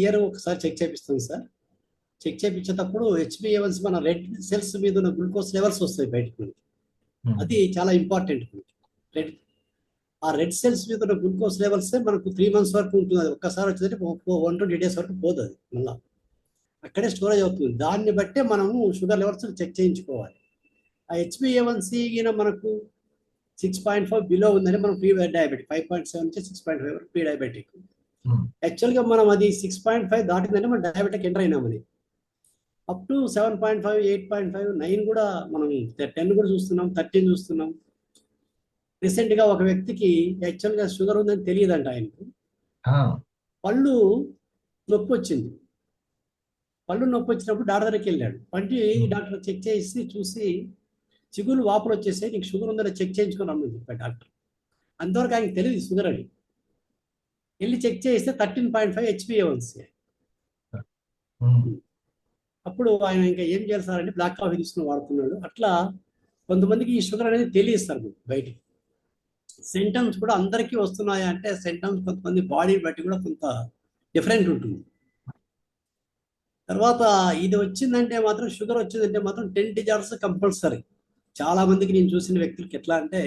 Year ఒకసారి check చేపిస్తాం sir. Check చేయించేటప్పుడు హెచ్బిఏవన్స్ మన రెడ్ సెల్స్ మీద ఉన్న గ్లూకోజ్ లెవెల్స్ వస్తాయి బయటకు. అది చాలా ఇంపార్టెంట్. రెడ్ ఆ రెడ్ సెల్స్ మీద ఉన్న గ్లూకోజ్ లెవెల్స్ మనకు 3 months వరకు ఉంటుంది. అది ఒక్కసారి వచ్చిందంటే 120 days వరకు పోదు. అది మళ్ళీ అక్కడే స్టోరేజ్ అవుతుంది. దాన్ని బట్టే మనము షుగర్ లెవెల్స్ చెక్ చేయించుకోవాలి. ఆ హెచ్బిఏవన్సీ మనకు 6.5 బిలో ఉందని మనం ప్రీ డయాబెటిక్, 5.7 నుంచి 6.5 వరకు ప్రీ డయాబెటిక్. యాక్చువల్గా మనం అది 6.5 దాటిందంటే మనం డయాబెటిక్ ఎంటర్ అయినామని. అప్ టు 7.5, 8.5, 9 కూడా మనం 10 కూడా చూస్తున్నాం, 13 చూస్తున్నాం. రీసెంట్గా ఒక వ్యక్తికి యాక్చువల్గా షుగర్ ఉందని తెలియదంట ఆయనకు. పళ్ళు నొప్పి వచ్చింది. పళ్ళు నొప్పి వచ్చినప్పుడు డాక్టర్ దగ్గరికి వెళ్ళాడు. డాక్టర్ చెక్ చేసి చూసి చిగులు వాపులు వచ్చేసాయి, నీకు షుగర్ ఉందని చెక్ చేయించుకొని రమ్మని చెప్పాడు డాక్టర్. అంతవరకు ఆయనకు తెలియదు షుగర్ అని. వెళ్ళి చెక్ చేస్తే 13.5 హెచ్బిఏవన్సీ. అప్పుడు ఆయన ఇంకా ఏం చేయాలి సార్ అంటే బ్లాక్ కాఫీ తీసుకుని వాడుతున్నాడు. అట్లా కొంతమందికి ఈ షుగర్ అనేది తెలియస్తారు బయటికి. సింటమ్స్ కూడా అందరికీ వస్తున్నాయా అంటే సింటమ్స్ కొంతమంది బాడీ బట్టి కూడా కొంత డిఫరెంట్ ఉంటుంది. తర్వాత ఇది వచ్చిందంటే మాత్రం, షుగర్ వచ్చిందంటే మాత్రం 10 డిజార్డర్స్ కంపల్సరీ. చాలా మందికి నేను చూసిన వ్యక్తులకి ఎట్లా అంటే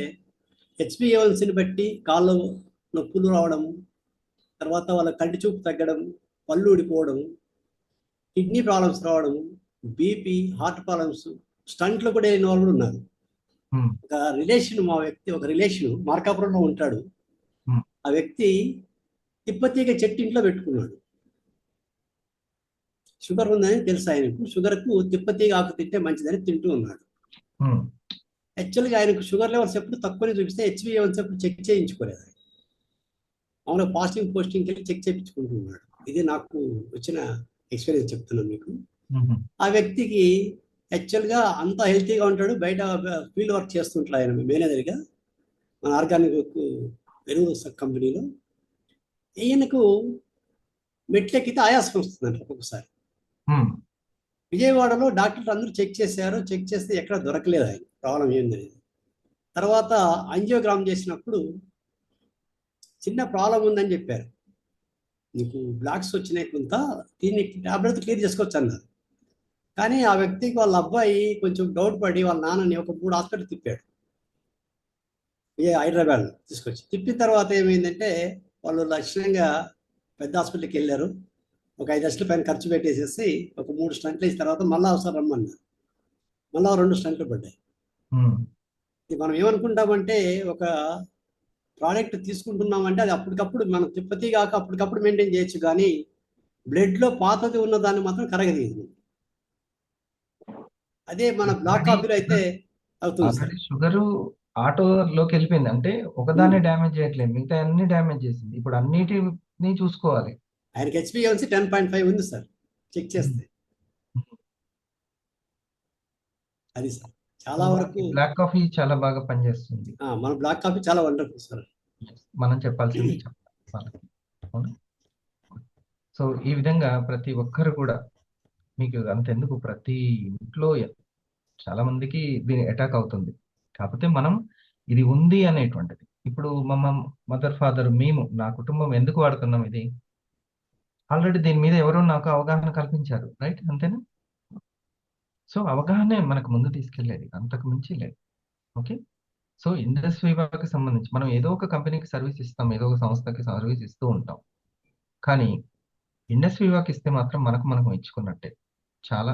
హెచ్బిఏవన్సీని బట్టి కాళ్ళు నొప్పులు రావడము, తర్వాత వాళ్ళ కంటి చూపు తగ్గడం, పళ్ళు ఊడిపోవడం, కిడ్నీ ప్రాబ్లమ్స్ రావడము, బీపీ, హార్ట్ ప్రాబ్లమ్స్, స్టంట్లు కూడా అయిన వాళ్ళు ఉన్నారు. ఒక రిలేషన్ మార్కాపురంలో ఉంటాడు. ఆ వ్యక్తి తిప్పతీగ చెట్టు ఇంట్లో పెట్టుకున్నాడు. షుగర్ ఉందని తెలుసు ఆయనకు. షుగర్కు తిప్పతీగ ఆకు తింటే మంచిదని తింటూ ఉన్నాడు. యాక్చువల్గా ఆయనకు షుగర్ లెవెల్స్ ఎప్పుడు తక్కువనే చూపిస్తే హెచ్బిఏవన్స్ ఎప్పుడు చెక్ చేయించుకోలేదు. అవును, పోస్టింగ్కి వెళ్ళి చెక్ చేయించుకుంటున్నాడు. ఇది నాకు వచ్చిన ఎక్స్పీరియన్స్ చెప్తున్నాను మీకు. ఆ వ్యక్తికి యాక్చువల్గా అంత హెల్తీగా ఉంటాడు. బయట ఫీల్డ్ వర్క్ చేస్తుంటాడు ఆయన మేనేజర్గా మన ఆర్గానిక్ ఎరువు కంపెనీలో. ఈయనకు మెట్లెక్కితే ఆయాసం వస్తుందంట ఒక్కొక్కసారి. విజయవాడలో డాక్టర్లు అందరూ చెక్ చేశారు. చెక్ చేస్తే ఎక్కడ దొరకలేదు ఆయన ప్రాబ్లం ఏందనేది. తర్వాత యాంజియోగ్రామ్ చేసినప్పుడు చిన్న ప్రాబ్లం ఉందని చెప్పారు. నీకు బ్లాక్స్ వచ్చినాయి, కొంత దీన్ని టాబ్లెట్ క్లియర్ చేసుకోవచ్చు అన్నారు. కానీ ఆ వ్యక్తికి వాళ్ళ అబ్బాయి కొంచెం డౌట్ పడి వాళ్ళ నాన్నని ఒక 3 హాస్పిటల్ తిప్పాడు. హైదరాబాద్లో తీసుకొచ్చి తిప్పిన తర్వాత ఏమైందంటే వాళ్ళు లక్షణంగా పెద్ద హాస్పిటల్కి వెళ్ళారు. ఒక 5 లక్షల పైన ఖర్చు పెట్టేసేసి ఒక 3 స్టంట్లు వేసిన తర్వాత మళ్ళీ అవసరం రమ్మన్నారు. మళ్ళీ 2 స్టంట్లు పడ్డాయి. మనం ఏమనుకుంటామంటే ఒక ప్రోడక్ట్ తీసుకుంటున్నామంటే అది అప్పటికప్పుడు మనం తిప్పతి కాక అప్పటికప్పుడు మెయింటైన్ చేయొచ్చు, కానీ బ్లడ్లో పాతది ఉన్న దాన్ని మాత్రం కరగదీయదు. అదే మన బ్లాక్ కాఫీలో అయితే అవుతుంది. షుగర్ ఆటోలోకి వెళ్ళిపోయింది అంటే ఒకదాన్ని డ్యామేజ్ చేయట్లేదు, మిగతా అన్ని డ్యామేజ్ చేసింది. ఇప్పుడు అన్నిటిని చూసుకోవాలి. ఆయనకి హెచ్బిఏవన్సీ 10.5 ఉంది సార్ చెక్ చేస్తే. అది సార్ చాలా వరకు బ్లాక్ కాఫీ చాలా బాగా పనిచేస్తుంది. మన బ్లాక్ కాఫీ చాలా వండర్ఫుల్ సార్. మనం చెప్పాల్సింది చెప్పాలి. సో ఈ విధంగా ప్రతి ఒక్కరు కూడా, మీకు అంతెందుకు ప్రతి ఇంట్లో చాలా మందికి దీని అటాక్ అవుతుంది. కాకపోతే మనం ఇది ఉంది అనేటువంటిది, ఇప్పుడు మదర్ ఫాదర్ మేము నా కుటుంబం ఎందుకు వాడుతున్నాం ఇది ఆల్రెడీ దీని మీద ఎవరో నాకు అవగాహన కల్పించారు, రైట్? అంతేనా? సో అవగాహనే మనకు ముందు తీసుకెళ్లేది, అంతకు మించి లేదు. ఓకే. సో ఇండస్ట్రీ విభాగానికి సంబంధించి మనం ఏదో ఒక కంపెనీకి సర్వీస్ ఇస్తాం, ఏదో ఒక సంస్థకి సర్వీస్ ఇస్తూ ఉంటాం. కానీ ఇండస్ట్రీ విభాగం ఇస్తే మాత్రం మనం ఇచ్చుకున్నట్టే. చాలా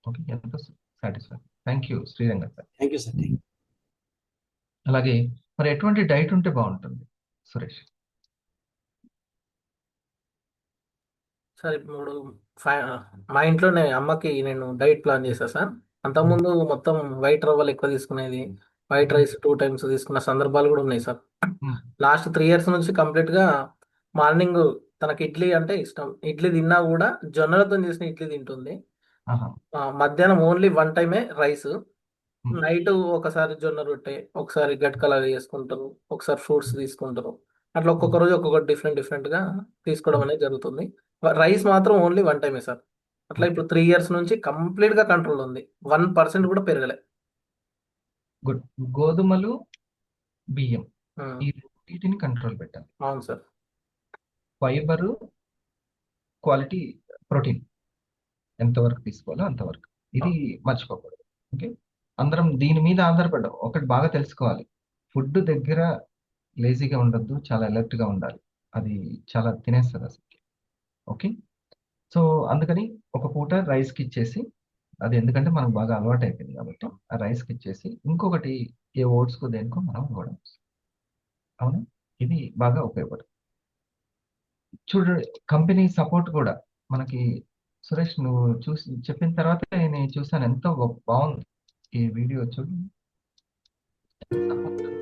ఓకే, ఎంతో satisfy. Thank you Sriranga sir. Thank you sir. అలాగే మరి ఎటువంటి డైట్ ఉంటే బాగుంటుంది సురేష్? సార్ ఇప్పుడు మా ఇంట్లోనే అమ్మకి నేను డైట్ ప్లాన్ చేశాను సార్. అంతకుముందు మొత్తం వైట్ రవ్వలు ఎక్కువ తీసుకునేది, వైట్ రైస్ 2 times తీసుకున్న సందర్భాలు కూడా ఉన్నాయి సార్. లాస్ట్ 3 years నుంచి కంప్లీట్గా మార్నింగ్ తనకి ఇడ్లీ అంటే ఇష్టం, ఇడ్లీ తిన్నా కూడా జొన్నలతో చేసిన ఇడ్లీ తింటుంది. మధ్యాహ్నం ఓన్లీ 1 time రైస్, నైట్ ఒకసారి జొన్న రొట్టె, ఒకసారి గట్కలాగా చేసుకుంటారు, ఒకసారి ఫ్రూట్స్ తీసుకుంటారు. అట్లా ఒక్కొక్క రోజు ఒక్కొక్కటి డిఫరెంట్ గా తీసుకోవడం అనేది జరుగుతుంది. రైస్ మాత్రం ఓన్లీ 1 time సార్. అట్లా ఇప్పుడు 3 years నుంచి కంప్లీట్ గా కంట్రోల్ ఉంది, 1% కూడా పెరగలే. గుడ్. గోధుమలు, బియ్యం ఈ రెండింటిని కంట్రోల్ పెట్టాలి. అవును సార్. ఫైబరు, క్వాలిటీ ప్రోటీన్ ఎంతవరకు తీసుకోవాలో అంతవరకు. ఇది మర్చిపోకూడదు. ఓకే, అందరం దీని మీద ఆధారపడ్డాం. ఒకటి బాగా తెలుసుకోవాలి, ఫుడ్ దగ్గర లేజీగా ఉండొద్దు, చాలా alert గా ఉండాలి. అది చాలా తినేస్తుంది అసలు. ఓకే, సో అందుకని ఒక పూట రైస్కి ఇచ్చేసి, అది ఎందుకంటే మనకు బాగా అలవాటు అయిపోయింది కాబట్టి ఆ రైస్కి ఇచ్చేసి ఇంకొకటి ఏ ఓట్స్కో దేనికో మనం ఇవ్వడం. అవునా, ఇది బాగా ఉపయోగపడుతుంది. చూడండి, కంపెనీ సపోర్ట్ కూడా మనకి. సురేష్, నువ్వు చూసి చెప్పిన తర్వాత నేను చూసాను, ఎంతో బాగుంది ఈ వీడియో. చూడండి,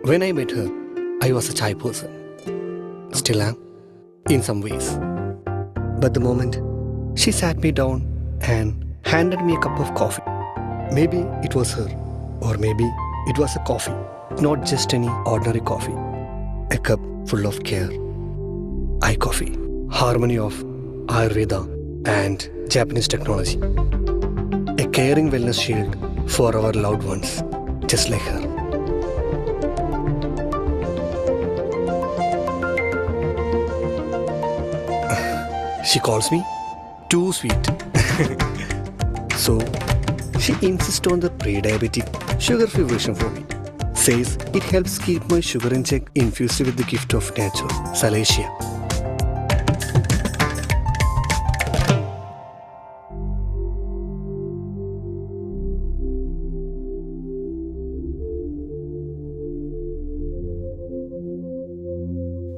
When I met her, I was a shy person. Still am, in some ways. But the moment she sat me down and handed me a cup of coffee, maybe it was her, or maybe it was a coffee, not just any ordinary coffee. A cup full of care. iCoffee, harmony of Ayurveda and Japanese technology. A caring wellness shield for our loved ones, just like her. She calls me too sweet. So, she insists on the pre-diabetic, sugar-free version for me. Says it helps keep my sugar in check, infused with the gift of nature, Salacia.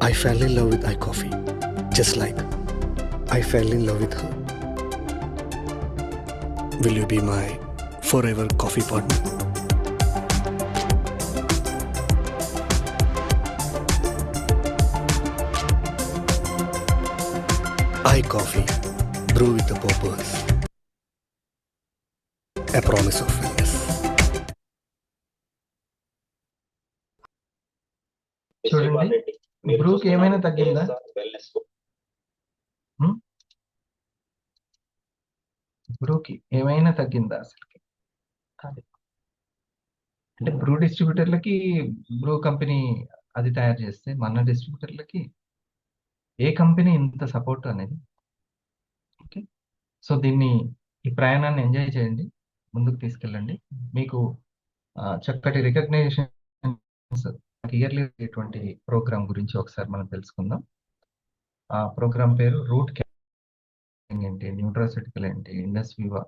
I fell in love with iCoffee, just like I fell in love with her. Will you be my forever coffee partner? iCoffee, brew with a purpose. A promise of wellness. చూడండి, బ్రూకి ఏమైనా తగ్గిందా? బ్రూకి ఏమైనా తగ్గిందా అసలు? అది అంటే Bru డిస్ట్రిబ్యూటర్లకి, Bru company అది తయారు చేస్తే, మన డిస్ట్రిబ్యూటర్లకి ఏ కంపెనీ ఇంత సపోర్ట్ అనేది. ఓకే, సో దీన్ని, ఈ ప్రయాణాన్ని ఎంజాయ్ చేయండి, ముందుకు తీసుకెళ్ళండి. మీకు చక్కటి రికగ్నైజేషన్ ఇయర్లీ ఇటువంటి ప్రోగ్రామ్ గురించి ఒకసారి మనం తెలుసుకుందాం. ఆ ప్రోగ్రామ్ పేరు రూట్ క్యాంపింగ్ ఏంటి, న్యూట్రాసిటికల్ ఏంటి, ఇండస్ వివా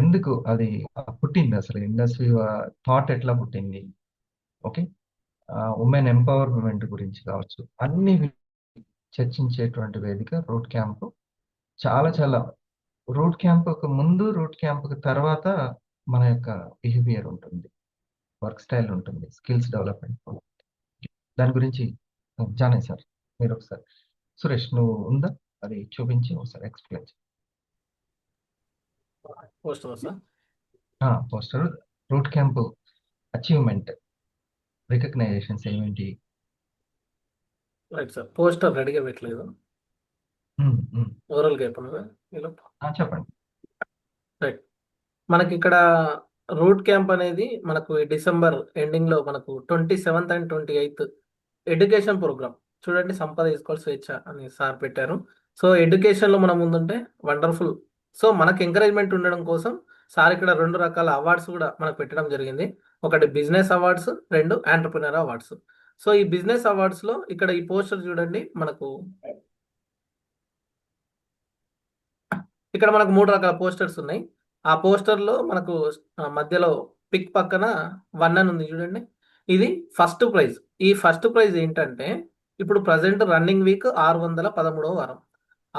ఎందుకు అది పుట్టింది, అసలు ఇండస్ వివా థాట్ ఎట్లా పుట్టింది. ఓకే, ఉమెన్ ఎంపవర్మెంట్ గురించి కావచ్చు, అన్ని చర్చించేటువంటి వేదిక రూట్ క్యాంప్. చాలా చాలా రూట్ క్యాంప్కు ముందు, రూట్ క్యాంప్కి తర్వాత మన యొక్క బిహేవియర్ ఉంటుంది, వర్క్ స్టైల్ ఉంటుంది, స్కిల్స్ డెవలప్మెంట్. దాని గురించి జానే సార్, మీరు ఒకసారి, సురేష్ నువ్వు ఉందా, అది చూపించి ఒకసారి ఎక్స్ప్లెయిన్ చేయి. Poster root camp achievement recognitions ఏమిటి? రైట్ సార్, పోస్టర్ రెడీగా పెట్టలేదు, ఓవరాల్గా చెప్పండి. రైట్, మనకి ఇక్కడ రూట్ క్యాంప్ అనేది మనకు ఈ డిసెంబర్ ఎండింగ్ లో మనకు 27th and 28th education programme. చూడండి, సంపద తీసుకోవాలి స్వేచ్ఛ అని సార్ పెట్టారు. సో ఎడ్యుకేషన్ లో మనం ముందుంటే వండర్ఫుల్. సో మనకు ఎంకరేజ్మెంట్ ఉండడం కోసం సార్ ఇక్కడ 2 రకాల అవార్డ్స్ కూడా మనకు పెట్టడం జరిగింది. ఒకటి business awards, 2 entrepreneur awards. So ఈ బిజినెస్ అవార్డ్స్ లో ఇక్కడ ఈ పోస్టర్ చూడండి, మనకు ఇక్కడ మనకు 3 రకాల పోస్టర్స్ ఉన్నాయి. ఆ పోస్టర్ లో మనకు మధ్యలో పిక్ పక్కన 1 అని ఉంది చూడండి, ఇది ఫస్ట్ ప్రైజ్. ఈ ఫస్ట్ ప్రైజ్ ఏంటంటే, ఇప్పుడు ప్రజెంట్ రన్నింగ్ వీక్ 613వ వారం,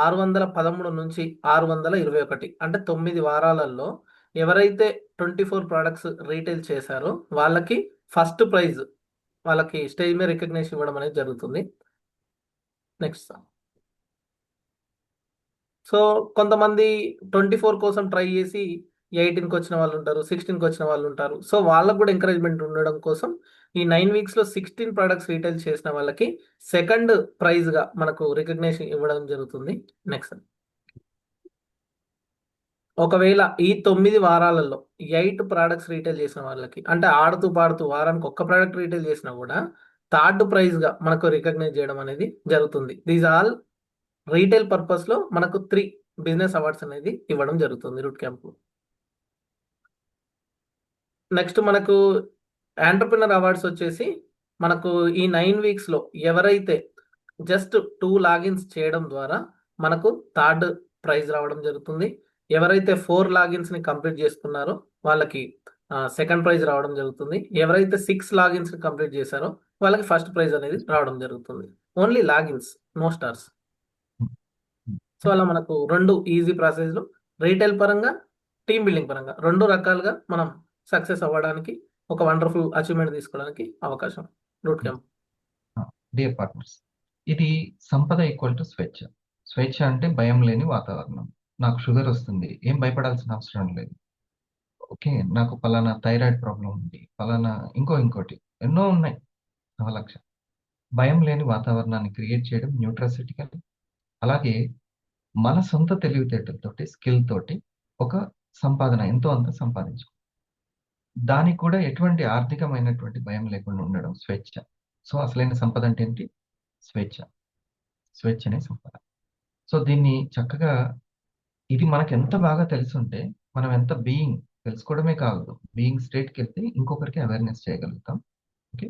613 నుంచి 621 అంటే 9 వారాలలో ఎవరైతే 24 ప్రోడక్ట్స్ రీటైల్ చేశారో వాళ్ళకి ఫస్ట్ ప్రైజ్, వాళ్ళకి స్టేజ్ మీద రికగ్నిషన్ ఇవ్వడం అనేది జరుగుతుంది. నెక్స్ట్, సో కొంతమంది 24 కోసం ట్రై చేసి 18కి వచ్చిన వాళ్ళు ఉంటారు, 16కి వచ్చిన వాళ్ళు ఉంటారు. సో వాళ్ళకు కూడా ఎంకరేజ్మెంట్ ఉండడం కోసం ఈ 9 వీక్స్ లో 16 ప్రొడక్ట్స్ రీటైల్ చేసిన వాళ్ళకి సెకండ్ ప్రైజ్ గా మనకు రికగ్నిషన్ ఇవ్వడం జరుగుతుంది. నెక్స్ట్, ఒకవేళ ఈ 9 వారాలలో 8 ప్రోడక్ట్స్ రీటైల్ చేసిన వాళ్ళకి, అంటే ఆడుతూ పాడుతూ వారానికి ఒక్క ప్రోడక్ట్ రీటైల్ చేసినా కూడా థర్డ్ ప్రైజ్ గా మనకు రికగ్నైజ్ చేయడం అనేది జరుగుతుంది. దీస్ ఆల్ రీటైల్ పర్పస్లో మనకు 3 బిజినెస్ అవార్డ్స్ అనేది ఇవ్వడం జరుగుతుంది రూట్ క్యాంప్. నెక్స్ట్ మనకు ఎంటర్‌ప్రెన్యూర్ అవార్డ్స్ వచ్చేసి మనకు ఈ 9 వీక్స్‌లో ఎవరైతే జస్ట్ 2 లాగిన్స్ చేయడం ద్వారా మనకు థర్డ్ ప్రైజ్ రావడం జరుగుతుంది. ఎవరైతే 4 లాగిన్స్‌ని కంప్లీట్ చేసుకున్నారో వాళ్ళకి సెకండ్ ప్రైజ్ రావడం జరుగుతుంది. ఎవరైతే 6 లాగిన్స్‌ని కంప్లీట్ చేశారో వాళ్ళకి ఫస్ట్ ప్రైజ్ అనేది రావడం జరుగుతుంది. Only logins, no stars. So అలా మనకు 2 ఈజీ ప్రాసెస్‌లు రీటైల్ పరంగా, టీమ్ బిల్డింగ్ పరంగా 2 రకాలుగా మనం సక్సెస్ అవ్వడానికి, ఒక వండర్‌ఫుల్ అచీవ్‌మెంట్ తీసుకోవడానికి అవకాశం రూట్ క్యాంప్. డియర్ పార్ట్నర్స్, ఇది సంపద ఈక్వల్ టు స్వేచ్ఛ. స్వేచ్ఛ అంటే భయం లేని వాతావరణం. నాకు షుగర్ వస్తుంది, ఏం భయపడాల్సిన అవసరం లేదు. ఓకే, నాకు పలానా థైరాయిడ్ ప్రాబ్లం ఉంది, పలానా ఇంకోటి ఎన్నో ఉన్నాయి, 1,00,000. భయం లేని వాతావరణాన్ని క్రియేట్ చేయడం న్యూట్రాసిటికల్. అలాగే మన సొంత తెలివితేటలతోటి, స్కిల్ తోటి ఒక సంపాదన ఎంతో అంత సంపాదించు. దానికి కూడా ఎటువంటి ఆర్థికమైనటువంటి భయం లేకుండా ఉండడం స్వేచ్ఛ. సో అసలైన సంపద అంటే ఏంటి? స్వేచ్ఛ. స్వేచ్ఛనే సంపద. సో దీన్ని చక్కగా, ఇది మనకు ఎంత బాగా తెలుసుంటే మనం ఎంత తెలుసుకోవడమే కాదు, బీయింగ్ స్టేట్కి వెళ్తే ఇంకొకరికి అవేర్నెస్ చేయగలుగుతాం. ఓకే,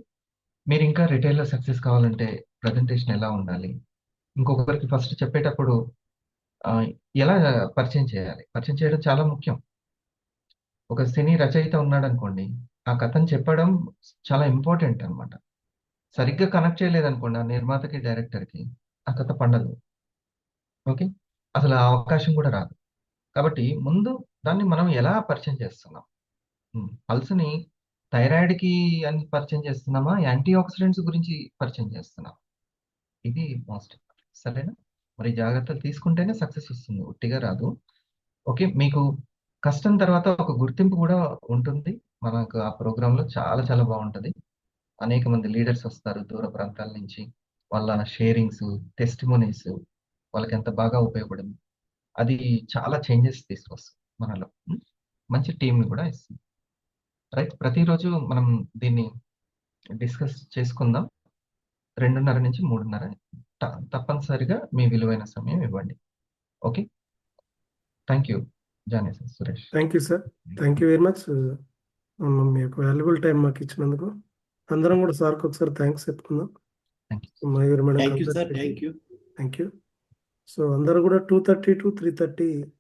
మీరు ఇంకా రిటైల్లో సక్సెస్ కావాలంటే ప్రజెంటేషన్ ఎలా ఉండాలి, ఇంకొకరికి ఫస్ట్ చెప్పేటప్పుడు ఎలా పరిచయం చేయాలి, పరిచయం చేయడం చాలా ముఖ్యం. ఒక సినీ రచయిత ఉన్నాడు అనుకోండి, ఆ కథను చెప్పడం చాలా ఇంపార్టెంట్ అన్నమాట. సరిగ్గా కనెక్ట్ చేయలేదనుకోండి ఆ నిర్మాతకి, డైరెక్టర్కి, ఆ కథ పండదు. ఓకే, అసలు ఆ అవకాశం కూడా రాదు. కాబట్టి ముందు దాన్ని మనం ఎలా పరిచయం చేస్తున్నాం, పల్స్ని థైరాయిడ్కి అని పరిచయం చేస్తున్నామా, యాంటీ ఆక్సిడెంట్స్ గురించి పరిచయం చేస్తున్నాం, ఇది మోస్ట్ ఇంపార్టెంట్. సరేనా? మరి జాగ్రత్తలు తీసుకుంటేనే సక్సెస్ వస్తుంది, ఉట్టిగా రాదు. ఓకే, మీకు కష్టం తర్వాత ఒక గుర్తింపు కూడా ఉంటుంది. మనకు ఆ ప్రోగ్రాంలో చాలా చాలా బాగుంటుంది. అనేక మంది లీడర్స్ వస్తారు దూర ప్రాంతాల నుంచి, వాళ్ళ షేరింగ్స్, టెస్టిమోనీస్ వాళ్ళకి ఎంత బాగా ఉపయోగపడింది, అది చాలా చేంజెస్ తీసుకొస్తుంది మనలో. మంచి టీంని కూడా ఇస్తుంది. రైట్, ప్రతిరోజు మనం దీన్ని డిస్కస్ చేసుకుందాం. 2:30 నుంచి 3:30 తప్పనిసరిగా మీ విలువైన సమయం ఇవ్వండి. Okay, thank you Jani sir, Suresh. Thank you sir, thank you very much. మీ యొక్క వాల్యుబుల్ టైం మాకు ఇచ్చినందుకు అందరం కూడా సార్కి ఒకసారి థ్యాంక్స్ చెప్పుకుందాం. Thank you. Mayuri madam thank you sir, thank you. Thank you. So అందరూ కూడా 2:30 to 3:30